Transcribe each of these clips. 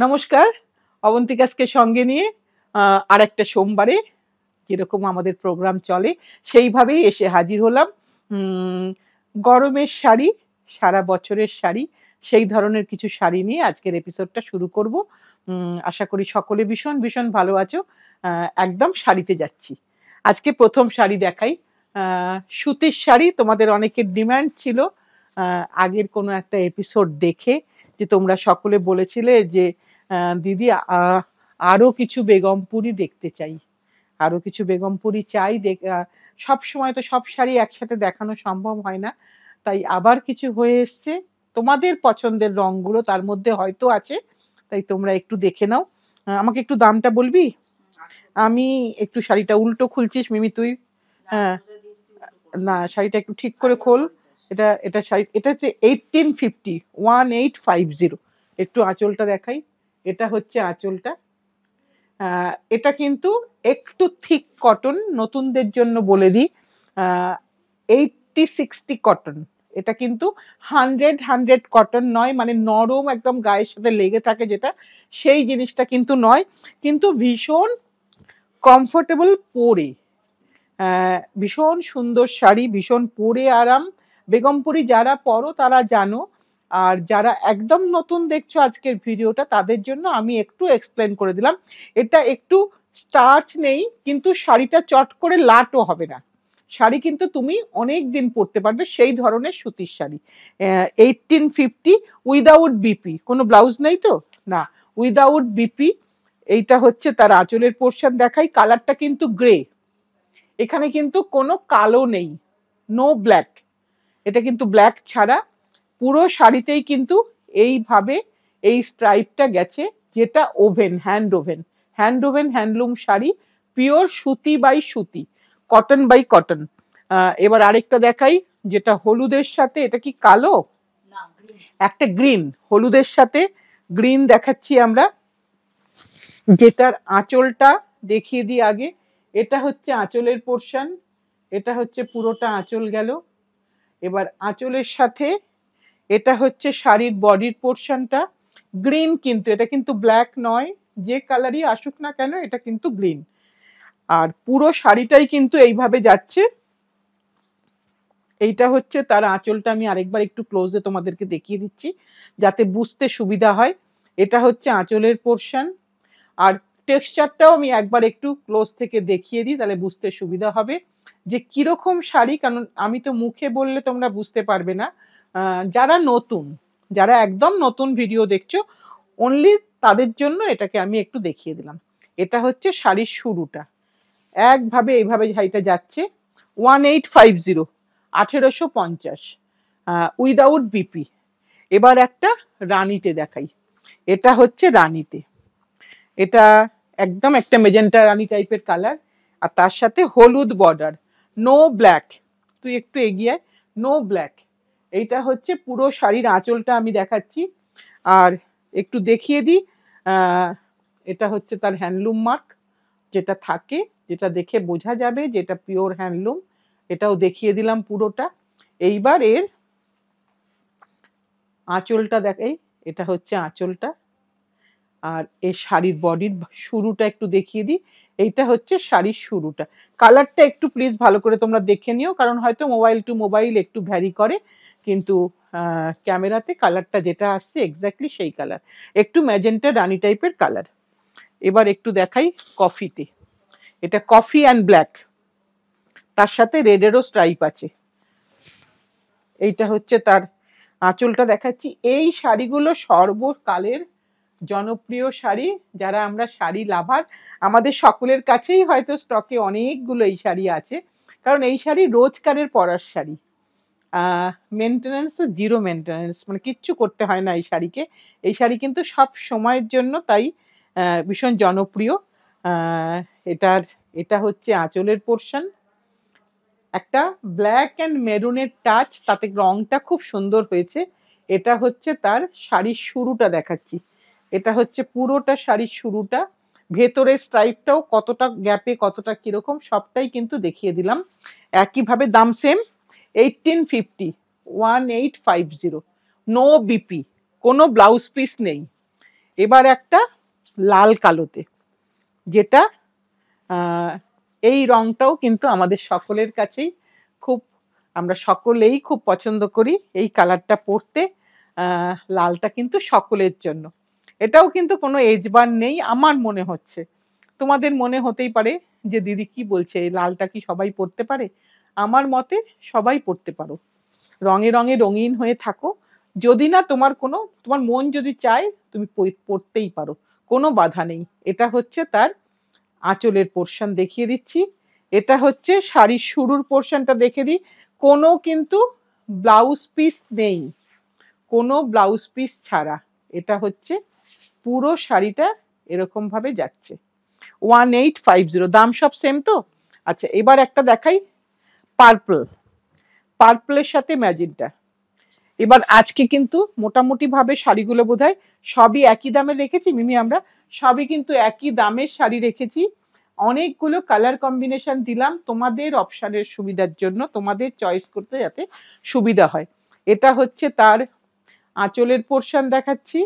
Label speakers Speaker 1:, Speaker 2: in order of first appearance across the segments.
Speaker 1: নমস্কার, অবন্তিকাসকে সঙ্গে নিয়ে আরেকটা সোমবারে যেরকম আমাদের প্রোগ্রাম চলে সেইভাবেই এসে হাজির হলাম। গরমের শাড়ি, সারা বছরের শাড়ি, সেই ধরনের কিছু শাড়ি নিয়ে আজকের এপিসোডটা শুরু করব। আশা করি সকলে ভীষণ ভীষণ ভালো আছো। একদম শাড়িতে যাচ্ছি। আজকে প্রথম শাড়ি দেখাই, সুতির শাড়ি। তোমাদের অনেকের ডিমান্ড ছিল আগের কোনো একটা এপিসোড দেখে, যে তোমরা সকলে বলেছিলে যে দিদি আরো কিছু বেগমপুরি দেখতে চাই, আরো কিছু বেগমপুরি চাই। সব সময় তো সব শাড়ি একসাথে দেখানো সম্ভব হয় না, তাই আবার কিছু হয়ে এসছে। তোমাদের পছন্দের রংগুলো তার মধ্যে হয়তো আছে, তাই তোমরা একটু দেখে নাও। আমাকে একটু দামটা বলবি? আমি একটু শাড়িটা উল্টো খুলছিস মিমি তুই? হ্যাঁ, না শাড়িটা একটু ঠিক করে খোল। এটা এটা শাড়ি, এটা হচ্ছে 1850। একটু আঁচলটা দেখাই। এটা হচ্ছে আঁচলটা। এটা কিন্তু একটু থিক কটন, নতুনদের জন্য বলে দিই। 80-60 কটন। এটা কিন্তু 100 কটন নয়, মানে নরম একদম গায়ের সাথে লেগে থাকে যেটা, সেই জিনিসটা কিন্তু নয়, কিন্তু ভীষণ কমফোর্টেবল পরে। ভীষণ সুন্দর শাড়ি, ভীষণ পরে আরাম। বেগমপুরি যারা পরো তারা জানো, আর যারা একদম নতুন দেখছো আজকের ভিডিওটা তাদের জন্য আমি একটু এক্সপ্লেন করে দিলাম। এটা একটু স্টার্চ নেই, কিন্তু শাড়িটা চট করে লাটও হবে না। শাড়ি কিন্তু তুমি অনেক দিন পরতে পারবে, সেই ধরনের সুতির শাড়ি। 1850, without BP. কোনো ব্লাউজ নেই তো? না, উইদাউট বিপি। এইটা হচ্ছে তার আঁচলের পোর্শন। দেখাই, কালারটা কিন্তু গ্রে, এখানে কিন্তু কোনো কালো নেই, নো ব্ল্যাক। এটা কিন্তু ব্ল্যাক ছাড়া পুরো শাড়িতেই কিন্তু এইভাবে এই স্ট্রাইপটা গেছে, যেটা oven, hand woven handloom sari, pure সুতি বাই সুতি, কটন বাই কটন। এবার আরেকটা দেখাই, যেটা হলুদের সাথে, এটা কি কালো? একটা গ্রিন, হলুদের সাথে গ্রিন দেখাচ্ছি আমরা। যেটার আঁচলটা দেখিয়ে দিই আগে। এটা হচ্ছে আঁচলের পোর্শন, এটা হচ্ছে পুরোটা আঁচল গেল। এবার আঁচলের সাথে এটা হচ্ছে শাড়ির বডির পোর্শনটা। গ্রিন, কিন্তু এটা কিন্তু ব্ল্যাক নয়, যে কালারই আসুক না কেন এটা কিন্তু গ্রিন। আর পুরো শাড়িটাই কিন্তু এইভাবে যাচ্ছে। এইটা হচ্ছে তার আঁচলটা। আমি আরেকবার একটু ক্লোজে তোমাদেরকে দেখিয়ে দিচ্ছি যাতে বুঝতে সুবিধা হয়। এটা হচ্ছে আঁচলের পোর্শন। আর টেক্সচারটাও আমি একবার একটু ক্লোজ থেকে দেখিয়ে দিই, তাহলে বুঝতে সুবিধা হবে যে কিরকম শাড়ি। কারণ আমি তো মুখে বললে তোমরা বুঝতে পারবে না। যারা নতুন, যারা একদম নতুন ভিডিও দেখছো, অনলি তাদের জন্য এটাকে আমি একটু দেখিয়ে দিলাম। এটা হচ্ছে শাড়ির শুরুটা, একভাবে এইভাবে শাড়িটা যাচ্ছে। 1850, 1850, উইদাউট বিপি। এবার একটা রানীতে দেখাই। এটা হচ্ছে রানীতে, এটা একদম একটা মেজেন্টা রানী টাইপের কালার, আর তার সাথে হলুদ বর্ডার, নো ব্ল্যাক। তুই একটু এগিয়ে, নো ব্ল্যাক। এইটা হচ্ছে পুরো শাড়ির আঁচলটা আমি দেখাচ্ছি। আর একটু দেখিয়ে দিই, এটা হচ্ছে তার হ্যান্ডলুম মার্ক যেটা থাকে, যেটা দেখে বোঝা যাবে যেটা পিওর হ্যান্ডলুম। এটাও দেখিয়ে দিলাম পুরোটা। এইবার এর আঁচলটা দেখাই। এটা হচ্ছে আঁচলটা। আর এই শাড়ির বডির শুরুটা একটু দেখিয়ে দিই। এইটা হচ্ছে শাড়ির শুরুটা। কালারটা একটু প্লিজ ভালো করে তোমরা দেখে নিও, কারণ হয়তো মোবাইল টু মোবাইল একটু ভ্যারি করে, কিন্তু ক্যামেরাতে কালারটা যেটা আসছে এক্স্যাক্টলি সেই কালার, একটু ম্যাজেন্টা রানী টাইপের কালার। এবার একটু দেখাই কফিতে। এটা কফি অ্যান্ড ব্ল্যাক, তার সাথে রেডেরও স্ট্রাইপ আছে। এইটা হচ্ছে তার আঁচলটা দেখাচ্ছি। এই শাড়িগুলো সর্বকালের জনপ্রিয় শাড়ি। যারা আমরা শাড়ি লাভার, আমাদের সকলের কাছেই হয়তো স্টকে অনেকগুলো এই শাড়ি আছে, কারণ এই শাড়ি রোজকারের পরার শাড়ি। মেনটেন্যান্সও জিরো মেনটেন্যান্স, মানে কিচ্ছু করতে হয় না এই শাড়িকে। এই শাড়ি কিন্তু সব সময়ের জন্য তাই ভীষণ জনপ্রিয়। এটা হচ্ছে আঁচলের পোর্শন, একটা ব্ল্যাক অ্যান্ড মেরুনের টাচ, তাতে রংটা খুব সুন্দর হয়েছে। এটা হচ্ছে তার শাড়ির শুরুটা দেখাচ্ছি। এটা হচ্ছে পুরোটা শাড়ির শুরুটা। ভেতরের স্ট্রাইপটাও কতটা গ্যাপে, কতটা কিরকম, সবটাই কিন্তু দেখিয়ে দিলাম। একইভাবে দাম সেম, 1850, নো বিপি, কোনো ব্লাউজ পিস নেই। এবার একটা লাল কালোতে, যেটা এই রংটাও কিন্তু আমাদের সকলের কাছেই খুব, আমরা সকলেই খুব পছন্দ করি এই কালারটা পরতে। লালটা কিন্তু সকলের জন্য, এটাও কিন্তু কোনো এজ বার নেই আমার মনে হচ্ছে। তোমাদের মনে হতেই পারে যে দিদি কি বলছে, এই লালটা কি সবাই পরতে পারে? আমার মতে সবাই পরতে পারো, রঙে রঙে রঙিন হয়ে থাকো। যদি না তোমার মন যদি চায় তুমি পরতেই পারো, কোনো বাধা নেই। এটা হচ্ছে তার আঁচলের পোর্শন দেখিয়ে দিচ্ছি। এটা হচ্ছে শাড়ির শুরুর পোর্শনটা দেখে দিই। কোনো কিন্তু ব্লাউজ পিস নেই, কোনো ব্লাউজ পিস ছাড়া। এটা হচ্ছে পুরো শাড়িটা এরকম ভাবে যাচ্ছে। 1850, দাম সব সেম তো? আচ্ছা, এবার একটা দেখাই পার্পলের সাথে ম্যাজেন্টা। এবার আজকে কিন্তু মোটামুটি ভাবে শাড়িগুলো বোধহয় সবই একই দামে রেখেছি মিমি, আমরা সবই কিন্তু একই দামের শাড়ি রেখেছি। অনেকগুলো কালার কম্বিনেশন দিলাম তোমাদের অপশনের সুবিধার জন্য, তোমাদের চয়েস করতে যাতে সুবিধা হয়। এটা হচ্ছে তার আঁচলের পোর্শন দেখাচ্ছি।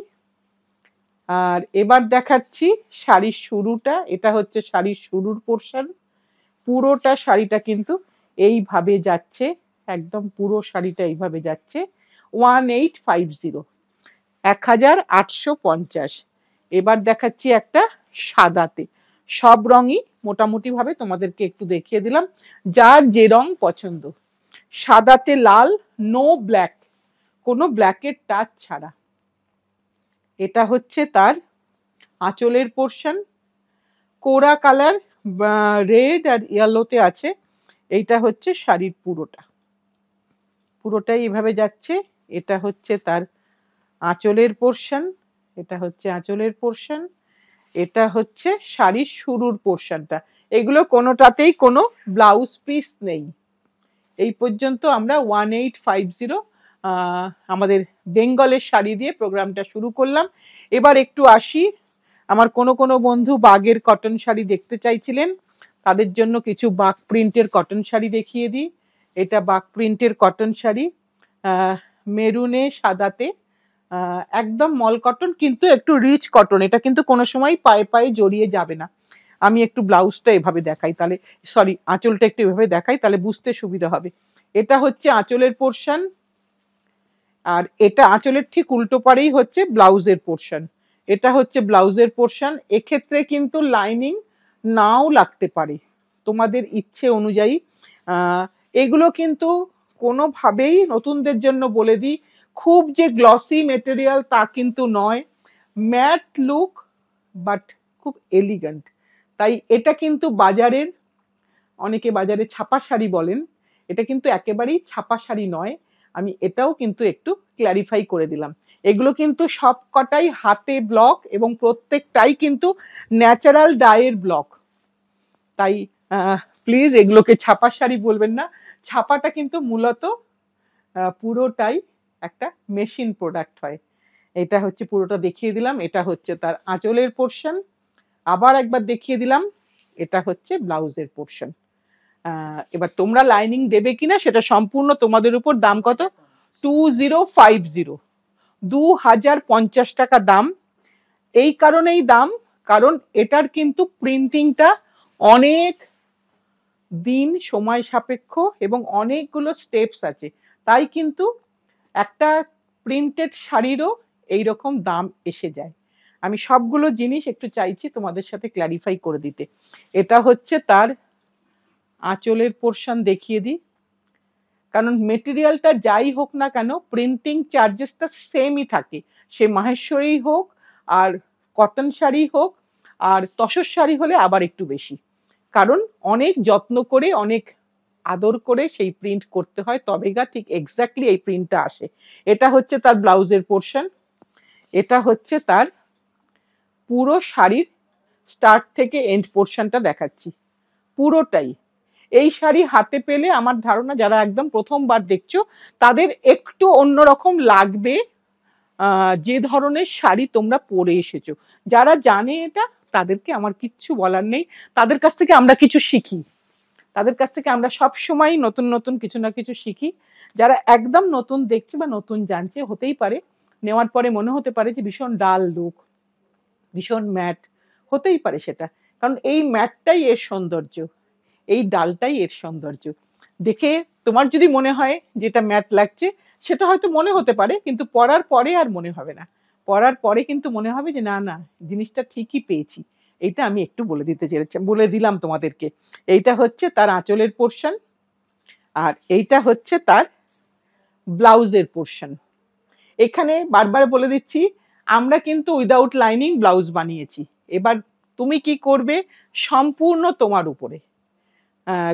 Speaker 1: আর এবার দেখাচ্ছি শাড়ির শুরুটা। এটা হচ্ছে শাড়ির শুরুর পোর্শন। পুরোটা শাড়িটা কিন্তু এইভাবে যাচ্ছে, একদম পুরো শাড়িটা এইভাবে যাচ্ছে। 1850, 1850। এবার দেখাচ্ছি একটা সাদাতে। সব রঙই মোটামুটি ভাবে তোমাদেরকে একটু দেখিয়ে দিলাম, যার যে রং পছন্দ। সাদাতে লাল, নো ব্ল্যাক, কোনো ব্ল্যাকের টাচ ছাড়া। এটা হচ্ছে তার আঁচলের পোর্শন। কোরা কালার রেড আর ইয়েলোতে আছে। এইটা হচ্ছে শাড়ির পুরোটাই এভাবে যাচ্ছে। এটা হচ্ছে তার আঁচলের পোর্শন, এটা হচ্ছে আঁচলের পোর্শন, এটা হচ্ছে শাড়ির শুরুর পোর্শনটা। এগুলো কোনোটাতেই কোনো ব্লাউজ পিস নেই। এই পর্যন্ত আমরা 1850 আমাদের বেঙ্গলের শাড়ি দিয়ে প্রোগ্রামটা শুরু করলাম। এবার একটু আসি, আমার কোনো বন্ধু বাগের কটন শাড়ি দেখতে চাইছিলেন, তাদের জন্য কিছু বাগ প্রিন্টের কটন শাড়ি দেখিয়ে দিই। এটা বাগ প্রিন্টের কটন শাড়ি, মেরুনে সাদাতে, একদম মল কটন কিন্তু একটু রিচ কটন। এটা কিন্তু কোনো সময় পায়ে পায়ে জড়িয়ে যাবে না। আমি একটু ব্লাউজটা এভাবে দেখাই, তাহলে আঁচলটা একটু এভাবে দেখাই, তাহলে বুঝতে সুবিধা হবে। এটা হচ্ছে আঁচলের পোর্শন, আর এটা আঁচলের ঠিক উল্টো পারেই হচ্ছে ব্লাউজের পোর্শন। এটা হচ্ছে ব্লাউজের পোর্শন। এক্ষেত্রে কিন্তু লাইনিং নাও লাগতে পারে, তোমাদের ইচ্ছে অনুযায়ী। এগুলো কিন্তু কোনোভাবেই, নতুনদের জন্য বলে দিই, খুব যে গ্লসি মেটেরিয়াল তা কিন্তু নয়, ম্যাট লুক বাট খুব এলিগেন্ট। তাই এটা কিন্তু বাজারের, অনেকে বাজারে ছাপা শাড়ি বলেন, এটা কিন্তু একেবারেই ছাপা শাড়ি নয়। আমি এটাও কিন্তু একটু ক্ল্যারিফাই করে দিলাম। এগুলো কিন্তু সব কটাই হাতে ব্লক এবং প্রত্যেকটাই কিন্তু ন্যাচারাল ডাইয়ের ব্লক। তাই প্লিজ এগুলোকে ছাপা শাড়ি বলবেন না। ছাপাটা কিন্তু মূলত পুরোটাই একটা মেশিন প্রোডাক্ট হয়। এটা হচ্ছে পুরোটা দেখিয়ে দিলাম। এটা হচ্ছে তার আঁচলের পোর্শন, আবার একবার দেখিয়ে দিলাম। এটা হচ্ছে ব্লাউজের পোর্শন। এবার তোমরা লাইনিং দেবে কিনা সেটা সম্পূর্ণ তোমাদের উপর। দাম কত? 2050, 2050 টাকা দাম। এই কারণেই দাম, কারণ এটার কিন্তু প্রিন্টিংটা অনেক দিন সময় সাপেক্ষ এবং অনেকগুলো স্টেপস আছে। তাই কিন্তু একটা প্রিন্টেড শাড়িরও এইরকম দাম এসে যায়। আমি সবগুলো জিনিস একটু চাইছি তোমাদের সাথে ক্ল্যারিফাই করে দিতে। এটা হচ্ছে তার আঁচলের পোর্শন দেখিয়ে দিই, কারণ মেটেরিয়ালটা যাই হোক না কেন প্রিন্টিং চার্জেসটা সেমই থাকে, সে মাহেশ্বরী হোক আর কটন শাড়ি হোক, আর তসর শাড়ি হলে আবার একটু বেশি, কারণ অনেক যত্ন করে অনেক আদর করে সেই প্রিন্ট করতে হয়, তবে গা ঠিক এক্স্যাক্টলি এই প্রিন্টটা আসে। এটা হচ্ছে তার ব্লাউজের পোর্শন। এটা হচ্ছে তার পুরো শাড়ির স্টার্ট থেকে এন্ড পোর্শনটা দেখাচ্ছি পুরোটাই। এই শাড়ি হাতে পেলে আমার ধারণা যারা একদম প্রথমবার দেখছো তাদের একটু অন্যরকম লাগবে, যে ধরনের শাড়ি তোমরা পরে এসেছো। যারা জানে এটা তাদেরকে আমার কিচ্ছু বলার নেই, তাদের কাছ থেকে আমরা কিছু শিখি, তাদের কাছ থেকে আমরা সব সময় নতুন নতুন কিছু না কিছু শিখি। যারা একদম নতুন দেখছে বা নতুন জানছে, হতেই পারে নেওয়ার পরে মনে হতে পারে যে ভীষণ ডাল লুক, ভীষণ ম্যাট হতেই পারে সেটা, কারণ এই ম্যাটটাই এর সৌন্দর্য, এই ডালটাই এর সৌন্দর্য। দেখে তোমার যদি মনে হয় যেটা ম্যাট লাগছে, সেটা হয়তো মনে হতে পারে, কিন্তু পরার পরে আর মনে হবে না। পরার পরে কিন্তু মনে হবে যে না না, জিনিসটা ঠিকই পেয়েছি। এইটা আমি একটু বলে দিলাম তোমাদেরকে। এইটা হচ্ছে তার আঁচলের পোর্শন, আর এইটা হচ্ছে তার ব্লাউজের পোর্শন। এখানে বারবার বলে দিচ্ছি, আমরা কিন্তু উইদাউট লাইনিং ব্লাউজ বানিয়েছি। এবার তুমি কি করবে সম্পূর্ণ তোমার উপরে,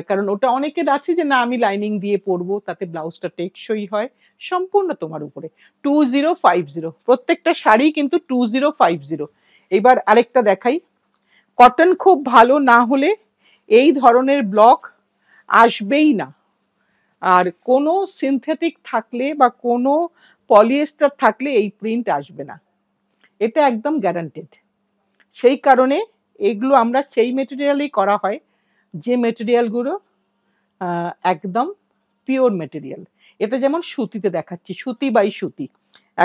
Speaker 1: কারণ ওটা অনেকের আছে যে না আমি লাইনিং দিয়ে পরবো, তাতে ব্লাউজটা টেকসই হয়। সম্পূর্ণ তোমার উপরে। 2050, প্রত্যেকটা শাড়ি কিন্তু 2050। এবার আরেকটা দেখাই। কটন খুব ভালো না হলে এই ধরনের ব্লক আসবেই না। আর কোনো সিনথেটিক থাকলে বা কোনো পলিয়েস্টার থাকলে এই প্রিন্ট আসবে না, এটা একদম গ্যারান্টেড। সেই কারণে এগুলো আমরা সেই মেটেরিয়ালেই করা হয় যে মেটেরিয়ালগুলো একদম পিওর মেটেরিয়াল। এটা যেমন সুতিতে দেখাচ্ছি, সুতি বাই সুতি,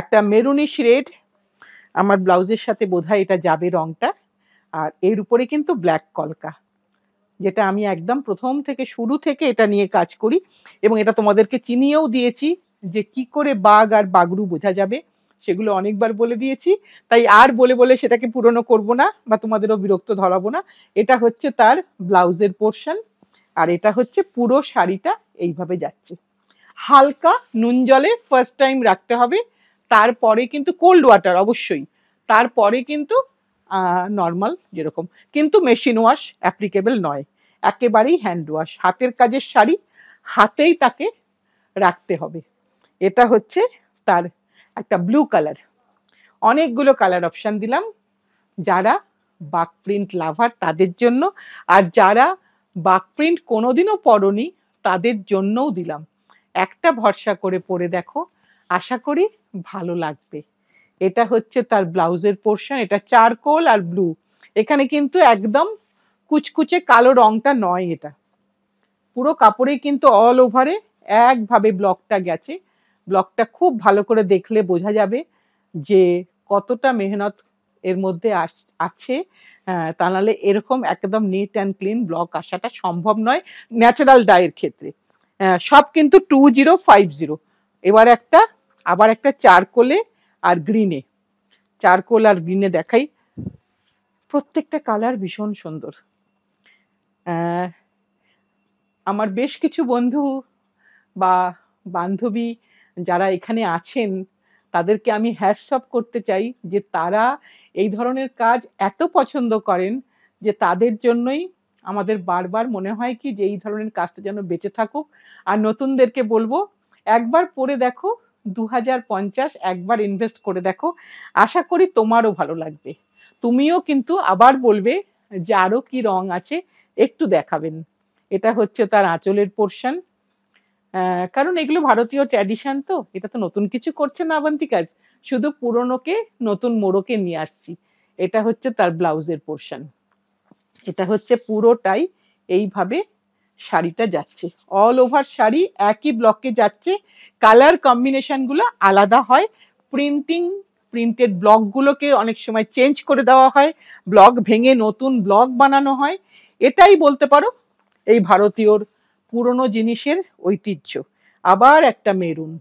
Speaker 1: একটা মেরুনিশ রেড আমার ব্লাউজের সাথে বোধহয় এটা যাবে রংটা। আর এর উপরে কিন্তু ব্ল্যাক কলকা, যেটা আমি একদম প্রথম থেকে শুরু থেকে এটা নিয়ে কাজ করি, এবং এটা তোমাদেরকে চিনিয়েও দিয়েছি যে কি করে বাঘ আর বাগরু বোঝা যাবে, সেগুলো অনেকবার বলে দিয়েছি। তাই আর বলে বলে সেটাকে পুরনো করব না বা তোমাদেরও বিরক্ত ধরাবো না। এটা হচ্ছে তার ব্লাউজের পোর্শন, আর এটা হচ্ছে পুরো শাড়িটা এইভাবে যাচ্ছে। হালকা নুন জলে ফার্স্ট টাইম রাখতে হবে, তারপরে কিন্তু কোল্ড ওয়াটার অবশ্যই, তারপরে কিন্তু নর্মাল যেরকম, কিন্তু মেশিন ওয়াশ অ্যাপ্লিকেবল নয়, একেবারেই হ্যান্ড ওয়াশ। হাতের কাজের শাড়ি হাতেই তাকে রাখতে হবে। এটা হচ্ছে তার একটা ব্লু কালার। অনেকগুলো কালার অপশন দিলাম, যারা বাক প্রিন্ট লাভার তাদের জন্য, আর যারা বাক প্রিন্ট কোনোদিনও পরনি তাদের জন্যও দিলাম। একটা ভরসা করে পরে দেখো, আশা করি ভালো লাগবে। এটা হচ্ছে তার ব্লাউজের পোর্শন, এটা চারকোল আর ব্লু। এখানে কিন্তু একদম কুচকুচে কালো রংটা নয়, এটা পুরো কাপড়ে কিন্তু অল ওভারে একভাবে ব্লকটা গেছে। ব্লকটা খুব ভালো করে দেখলে বোঝা যাবে যে কতটা মেহনত এর মধ্যে আছে। তা নাহলে এরকম একদম নিট অ্যান্ড ক্লিন ব্লক আসাটা সম্ভব নয় ন্যাচারাল ডাইয়ের ক্ষেত্রে। সব কিন্তু 2050। এবার আবার একটা চারকোলে আর গ্রিনে, চারকোল আর গ্রিনে দেখাই। প্রত্যেকটা কালার ভীষণ সুন্দর। আমার বেশ কিছু বন্ধু বা বান্ধবী যারা এখানে আছেন, তাদেরকে আমি হ্যাটস অফ করতে চাই যে তারা এই ধরনের কাজ এত পছন্দ করেন যে তাদের জন্যই আমাদের বারবার মনে হয় কি যে এই ধরনের কাজটা যেন বেঁচে থাকুক। আর নতুনদেরকে বলবো, একবার পরে দেখো 2050, একবার ইনভেস্ট করে দেখো, আশা করি তোমারও ভালো লাগবে। তুমিও কিন্তু আবার বলবে যে আরো কি রং আছে একটু দেখাবেন। এটা হচ্ছে তার আঁচলের পোর্শন, কারণ এগুলো ভারতীয় ট্র্যাডিশন, তো এটা তো নতুন কিছু করছে না আবন্তিকাজ, শুধু পুরনোকে নতুন মোড়কে নিয়ে আসছি। এটা হচ্ছে তার ব্লাউজের পোর্শন। এটা হচ্ছে পুরোটাই এইভাবে শাড়িটা যাচ্ছে, অল ওভার শাড়ি একই ব্লকে যাচ্ছে। কালার কম্বিনেশনগুলো আলাদা হয়, প্রিন্টেড ব্লকগুলোকে অনেক সময় চেঞ্জ করে দেওয়া হয়, ব্লক ভেঙে নতুন ব্লক বানানো হয়। এটাই বলতে পারো এই ভারতীয়র পুরনো জিনিসের ঐতিহ্য। আবার একটা মেরুন,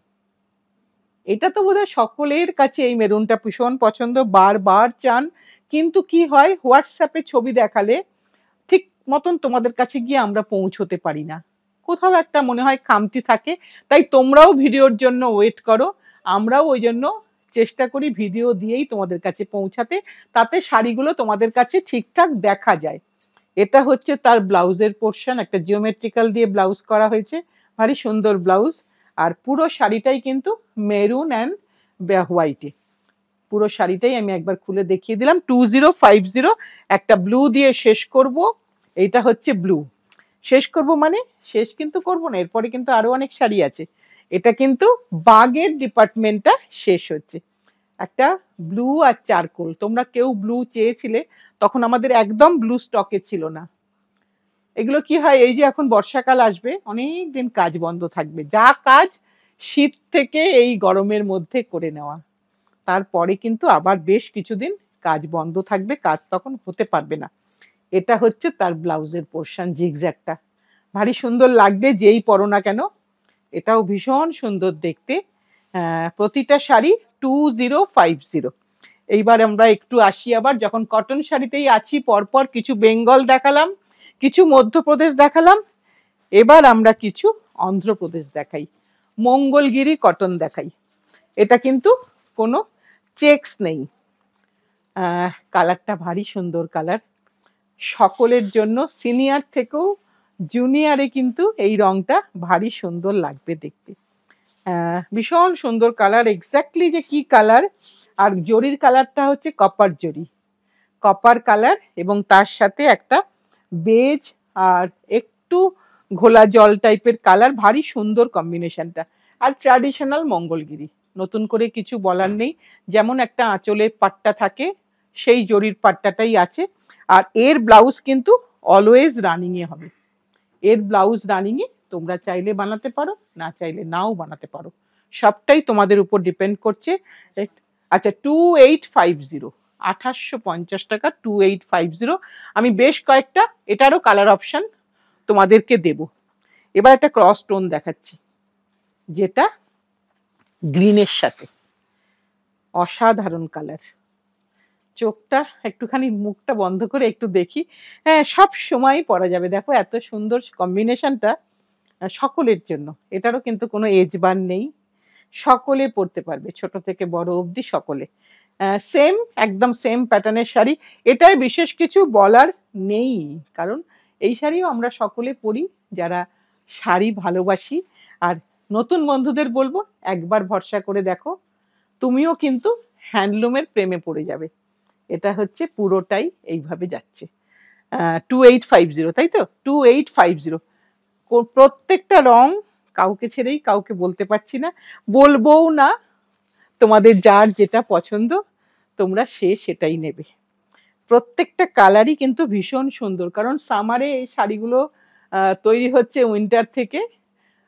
Speaker 1: এটা তো বোধহয় সকলের কাছে এই মেরুনটা ভীষণ পছন্দ, বারবার চান, কিন্তু কি হয় হোয়াটসঅ্যাপে ছবি দেখালে ঠিক মতন তোমাদের কাছে গিয়ে আমরা পৌঁছতে পারি না, কোথাও একটা মনে হয় খামতি থাকে। তাই তোমরাও ভিডিওর জন্য ওয়েট করো, আমরাও ওই জন্য চেষ্টা করি ভিডিও দিয়েই তোমাদের কাছে পৌঁছাতে, তাতে শাড়িগুলো তোমাদের কাছে ঠিকঠাক দেখা যায়। এটা হচ্ছে তার ব্লাউজের পোর্শন, একটা জিওমেট্রিক্যাল দিয়ে ব্লাউজ করা হয়েছে, ভারী সুন্দর ব্লাউজ। আর পুরো শাড়িটাই কিন্তু মেরুন অ্যান্ড হোয়াইটে, পুরো শাড়িটাই আমি একবার খুলে দেখিয়ে দিলাম। 2050, একটা ব্লু দিয়ে শেষ করব। এইটা হচ্ছে ব্লু, শেষ করব মানে শেষ কিন্তু করব না, এরপরে কিন্তু আরো অনেক শাড়ি আছে। এটা কিন্তু বাগের ডিপার্টমেন্টটা শেষ হচ্ছে। একটা ব্লু আর চারকোল, তোমরা কেউ ব্লু চেয়েছিলে, তখন আমাদের একদম ব্লু স্টকে ছিল না। এগুলো কি হয়, এই যে এখন বর্ষাকাল আসবে, অনেক দিন কাজ বন্ধ থাকবে, যা কাজ শীত থেকে এই গরমের মধ্যে করে নেওয়া, তারপরে কিন্তু আবার বেশ কিছুদিন কাজ বন্ধ থাকবে, কাজ তখন হতে পারবে না। এটা হচ্ছে তার ব্লাউজের পোর্শন, জিগজ্যাগটা ভারী সুন্দর লাগবে যেই পরো না কেন। এটাও ভীষণ সুন্দর দেখতে। প্রতিটা শাড়ি 2050। এইবার আমরা একটু আসি, আবার যখন কটন শাড়িতেই আছি, পরপর কিছু বেঙ্গল দেখালাম, কিছু মধ্যপ্রদেশ দেখালাম, এবার আমরা কিছু অন্ধ্রপ্রদেশ দেখাই, মঙ্গলগিরি কটন দেখাই। এটা কিন্তু কোনো চেকস নেই। কালারটা ভারী সুন্দর কালার, সকলের জন্য, সিনিয়র থেকেও জুনিয়রে কিন্তু এই রংটা ভারী সুন্দর লাগবে দেখতে। ভীষণ সুন্দর কালার, এক্স্যাক্টলি যে কি কালার। আর জরির কালারটা হচ্ছে কপার জরি, কপার কালার, এবং তার সাথে একটা বেজ আর একটু ঘোলা জল টাইপের কালার, ভারী সুন্দর কম্বিনেশনটা। আর ট্র্যাডিশনাল মঙ্গলগিরি, নতুন করে কিছু বলার নেই। যেমন একটা আঁচলের পাট্টা থাকে, সেই জরির পাট্টাটাই আছে। আর এর ব্লাউজ কিন্তু অলওয়েজ রানিংয়ে হবে। এর ব্লাউজ রানিংয়ে তোমরা চাইলে বানাতে পারো, না চাইলে নাও বানাতে পারো, সবটাই তোমাদের উপর ডিপেন্ড করছে। আচ্ছা, 2850, 2850 টাকা, 2850। আমি বেশ কয়েকটা এটারও কালার অপশন তোমাদেরকে দেব। এবার একটা ক্রস টোন দেখাচ্ছি, যেটা গ্রিনের সাথে, অসাধারণ কালার। চোখটা একটুখানি, মুখটা বন্ধ করে একটু দেখি। হ্যাঁ, সব সময় পরা যাবে। দেখো এত সুন্দর কম্বিনেশনটা, সকলের জন্য। এটারও কিন্তু কোনো এজ বার নেই, সকলে পরতে পারবে, ছোট থেকে বড় অবধি সকলে। সেম, একদম সেম প্যাটার্নের শাড়ি। এটাই বিশেষ কিছু বলার নেই, কারণ এই শাড়িও আমরা সকলে পরি যারা শাড়ি ভালোবাসি। আর নতুন বন্ধুদের বলবো, একবার ভরসা করে দেখো, তুমিও কিন্তু হ্যান্ডলুমের প্রেমে পড়ে যাবে। এটা হচ্ছে পুরোটাই এইভাবে যাচ্ছে। 2850, তাই তো? 2850। প্রত্যেকটা রং কাউকে ছেড়েই কাউকে বলতে পারছি না, বলবোও না। তোমাদের যার যেটা পছন্দ তোমরা সেটাই নেবে। প্রত্যেকটা কালারই কিন্তু ভীষণ সুন্দর, কারণ সামারে এই শাড়িগুলো তৈরি হচ্ছে উইন্টার থেকে,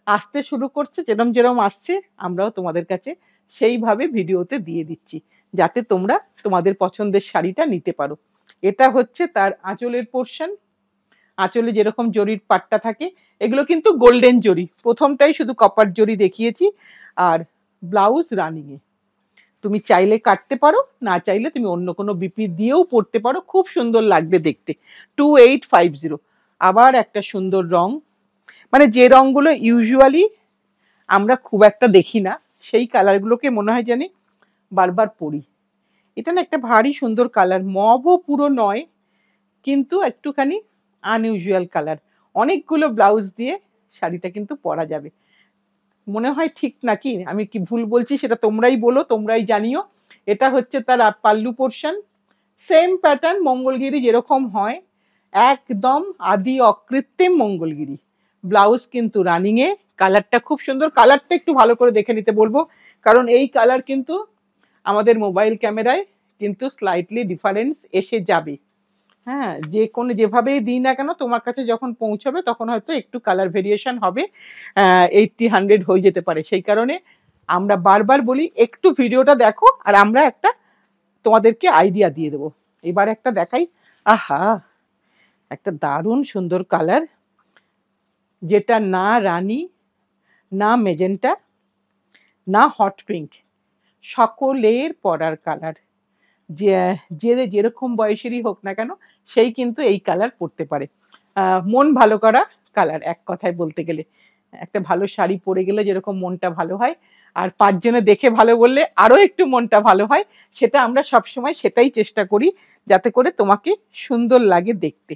Speaker 1: আসতে শুরু করছে, যেরম যেরম আসছে আমরাও তোমাদের কাছে সেইভাবে ভিডিওতে দিয়ে দিচ্ছি, যাতে তোমরা তোমাদের পছন্দের শাড়িটা নিতে পারো। এটা হচ্ছে তার আঁচলের পোর্শন। আঁচলে যেরকম জরির পাট্টা থাকে, এগুলো কিন্তু গোল্ডেন জরি, প্রথমটাই শুধু কপার জরি দেখিয়েছি। আর ব্লাউজ রানিংয়ে, তুমি চাইলে কাটতে পারো, না চাইলে তুমি অন্য কোনো বিপি দিয়েও পরতে পারো, খুব সুন্দর লাগবে দেখতে। 2850। আবার একটা সুন্দর রং, মানে যে রংগুলো ইউজুয়ালি আমরা খুব একটা দেখি না, সেই কালারগুলোকে মনে হয় জানি বারবার পরি। এটা না একটা ভারী সুন্দর কালার, মবও পুরো নয়, কিন্তু একটুখানি আনইউজুয়াল কালার। অনেকগুলো ব্লাউজ দিয়ে শাড়িটা কিন্তু পরা যাবে, মনে হয় ঠিক নাকি? আমি কি ভুল বলছি সেটা তোমরাই বলো, তোমরাই জানিও। এটা হচ্ছে তার pallu portion, same pattern Mangalagiri যেরকম হয়, একদম আদি অকৃত্রিম মঙ্গলগিরি। ব্লাউজ কিন্তু রানিংয়ে, কালারটা খুব সুন্দর। কালারটা একটু ভালো করে দেখে নিতে বলবো, কারণ এই কালার কিন্তু আমাদের মোবাইল ক্যামেরায় কিন্তু স্লাইটলি ডিফারেন্স এসে যাবে। হ্যাঁ, যে কোনো যেভাবেই দিই না কেন, তোমার কাছে যখন পৌঁছাবে তখন হয়তো একটু কালার ভেরিয়েশন হবে, 80-100 হয়ে যেতে পারে। সেই কারণে আমরা বারবার বলি একটু ভিডিওটা দেখো, আর আমরা একটা তোমাদেরকে আইডিয়া দিয়ে দেবো। এবার একটা দেখাই, আহা, একটা দারুণ সুন্দর কালার, যেটা না রানী, না মেজেন্টা, না হট পিঙ্ক, সকলের পরার কালার। যে যেরকম বয়সেরই হোক না কেন, সেই কিন্তু এই কালার পরতে পারে। মন ভালো করা কালার, এক কথায় বলতে গেলে। একটা ভালো শাড়ি পরে গেলে যেরকম মনটা ভালো হয়, আর পাঁচজনে দেখে ভালো বললে আরো একটু মনটা ভালো হয়, সেটা আমরা সবসময় সেটাই চেষ্টা করি, যাতে করে তোমাকে সুন্দর লাগে দেখতে।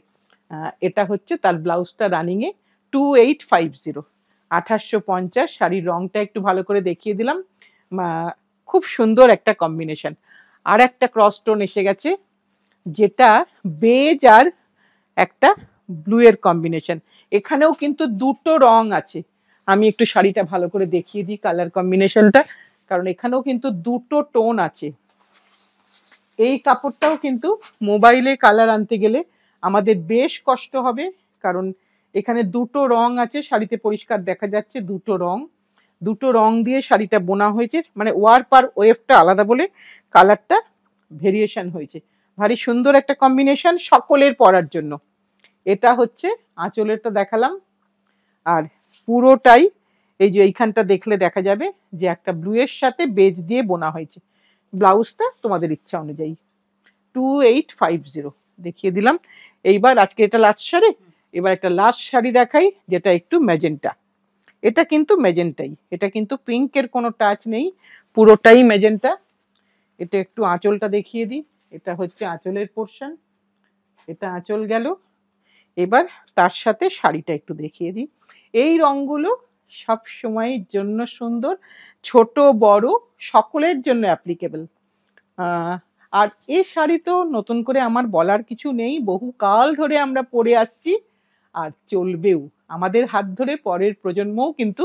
Speaker 1: এটা হচ্ছে তার ব্লাউজটা রানিংয়ে, 2850, 2850। শাড়ির রংটা একটু ভালো করে দেখিয়ে দিলাম, খুব সুন্দর একটা কম্বিনেশন। আর একটা ক্রস টোন এসে গেছে, যেটা বেজ আর একটা ব্লু এর কম্বিনেশন। এখানেও কিন্তু দুটো রং আছে, আমি একটু শাড়িটা ভালো করে দেখিয়ে দিই কালার কম্বিনেশনটা, কারণ এখানেও কিন্তু দুটো টোন আছে। এই কাপড়টাও কিন্তু মোবাইলে কালার আনতে গেলে আমাদের বেশ কষ্ট হবে, কারণ এখানে দুটো রং আছে, শাড়িতে পরিষ্কার দেখা যাচ্ছে দুটো রং দিয়ে শাড়িটা বোনা হয়েছে, মানে ওয়ার পার ওয়েভটা আলাদা বলে কালারটা ভেরিয়েশন হয়েছে। ভারী সুন্দর একটা কম্বিনেশন, সকলের পরার জন্য। এটা হচ্ছে আঁচলেরটা দেখালাম, আর পুরোটাই এই যে এইখানটা দেখলে দেখা যাবে যে একটা ব্লু এর সাথে বেজ দিয়ে বোনা হয়েছে। ব্লাউজটা তোমাদের ইচ্ছা অনুযায়ী। 2850 দেখিয়ে দিলাম। এইবার আজকে এটা লাস্ট শাড়ি, এবার একটা লাস্ট শাড়ি দেখাই যেটা একটু ম্যাজেন্টা। এটা কিন্তু ম্যাজেন্টাই, এটা কিন্তু পিঙ্কের কোনো টাচ নেই, পুরোটাই ম্যাজেন্টা। এটা একটু আঁচলটা দেখিয়ে দিই, এটা হচ্ছে আঁচলের পোর্শন, এটা আঁচল গেল। এবার তার সাথে শাড়িটা একটু দেখিয়ে দিই। এই রঙগুলো সব সময়ের জন্য সুন্দর, ছোট বড় সকলের জন্য অ্যাপ্লিকেবল। আর এই শাড়ি তো নতুন করে আমার বলার কিছু নেই, বহু কাল ধরে আমরা পরে আসছি আর চলবেও, আমাদের হাত ধরে পরের প্রজন্মও কিন্তু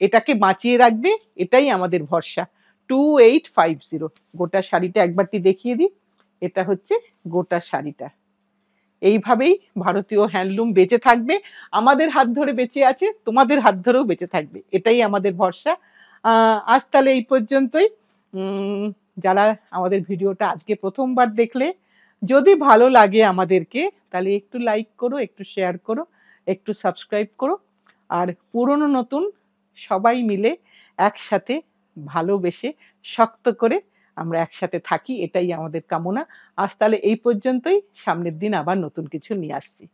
Speaker 1: এটাকে বাঁচিয়ে রাখবে, এটাই আমাদের ভরসা। 2850 গোটা শাড়িটা একবারটি দেখিয়ে দিই। এটা হচ্ছে গোটা শাড়িটা। এইভাবেই ভারতীয় হ্যান্ডলুম বেঁচে থাকবে, আমাদের হাত ধরে বেঁচে আছে, তোমাদের হাত ধরেও বেঁচে থাকবে, এটাই আমাদের ভরসা। আজ তাহলে এই পর্যন্তই। যারা আমাদের ভিডিওটা আজকে প্রথমবার দেখলে, যদি ভালো লাগে আমাদেরকে, তাহলে একটু লাইক করো, একটু শেয়ার করো, একটু সাবস্ক্রাইব করো। আর পুরনো নতুন সবাই মিলে একসাথে ভালোবেসে শক্ত করে আমরা একসাথে থাকি, এটাই আমাদের কামনা। আজ তাহলে এই পর্যন্তই, সামনের দিন আবার নতুন কিছু নিয়ে আসছি।